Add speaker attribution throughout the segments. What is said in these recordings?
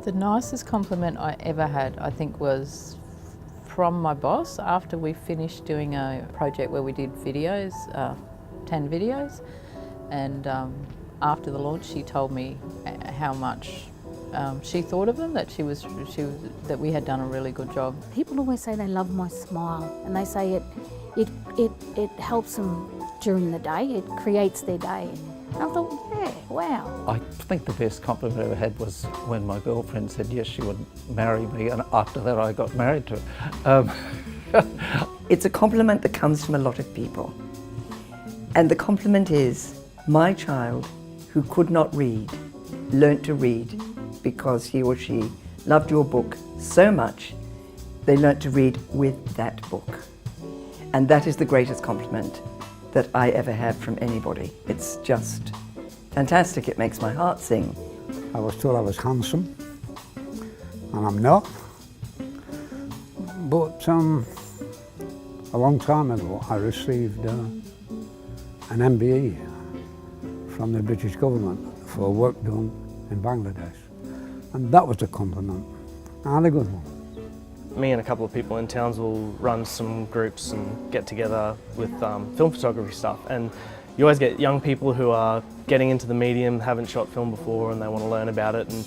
Speaker 1: The nicest compliment I ever had, I think, was from my boss after we finished doing a project where we did videos, 10 videos, and after the launch she told me how much she thought of them, that that we had done a really good job.
Speaker 2: People always say they love my smile, and they say it helps them during the day, it creates their day. And I thought, yeah, wow.
Speaker 3: I think the best compliment I ever had was when my girlfriend said yes, she would marry me, and after that I got married to her.
Speaker 4: It's a compliment that comes from a lot of people. And the compliment is, my child who could not read, learnt to read because he or she loved your book so much, they learnt to read with that book. And that is the greatest compliment that I ever have from anybody. It's just fantastic. It makes my heart sing.
Speaker 5: I was told I was handsome, and I'm not. But a long time ago, I received an MBE from the British government for work done in Bangladesh. And that was a compliment, and a good one.
Speaker 6: Me and a couple of people in Townsville run some groups and get together with film photography stuff, and you always get young people who are getting into the medium, haven't shot film before, and they want to learn about it, and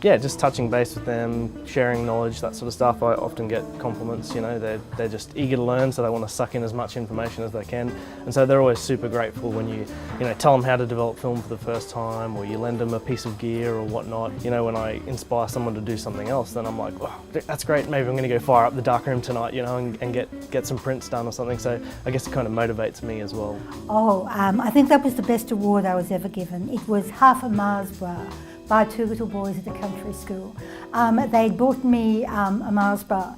Speaker 6: yeah, just touching base with them, sharing knowledge, that sort of stuff. I often get compliments, you know, they're just eager to learn, so they want to suck in as much information as they can, and so they're always super grateful when you tell them how to develop film for the first time, or you lend them a piece of gear or whatnot. You know, when I inspire someone to do something else, then I'm like, wow, that's great, maybe I'm going to go fire up the darkroom tonight, you know, and get some prints done or something, so I guess it kind of motivates me as well.
Speaker 7: Oh, I think that was the best award I was ever given. It was half a Mars bar by two little boys at a country school. They'd bought me a Mars bar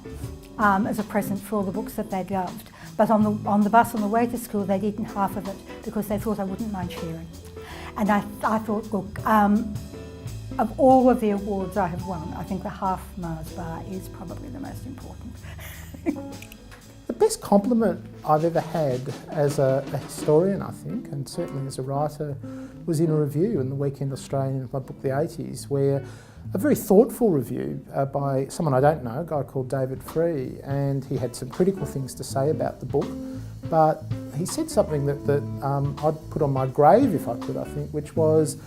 Speaker 7: as a present for all the books that they'd loved. But on the bus on the way to school, they'd eaten half of it because they thought I wouldn't mind sharing. And I thought, look, of all of the awards I have won, I think the half Mars bar is probably the most important.
Speaker 8: The best compliment I've ever had as a historian, I think, and certainly as a writer, was in a review in the Weekend Australian of my book The 80s, where a very thoughtful review by someone I don't know, a guy called David Free, and he had some critical things to say about the book, but he said something that I'd put on my grave if I could, I think, which was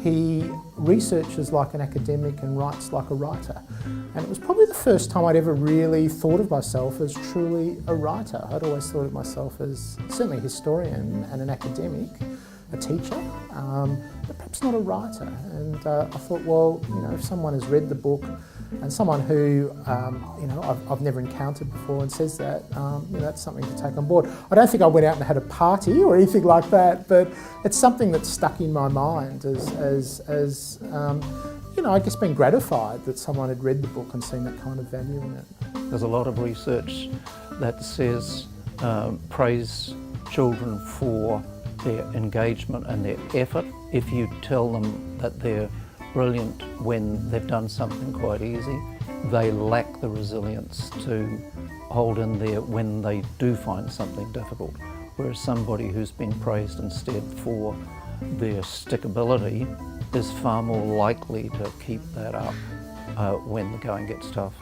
Speaker 8: he researches like an academic and writes like a writer. And it was probably the first time I'd ever really thought of myself as truly a writer. I'd always thought of myself as certainly a historian and an academic, a teacher, but perhaps not a writer. And I thought, well, you know, if someone has read the book and someone who, you know, I've never encountered before and says that, you know, that's something to take on board. I don't think I went out and had a party or anything like that, but it's something that's stuck in my mind as you know, I guess being gratified that someone had read the book and seen that kind of value in it.
Speaker 3: There's a lot of research that says praise children for their engagement and their effort. If you tell them that they're brilliant when they've done something quite easy, they lack the resilience to hold in there when they do find something difficult. Whereas somebody who's been praised instead for their stickability is far more likely to keep that up when the going gets tough.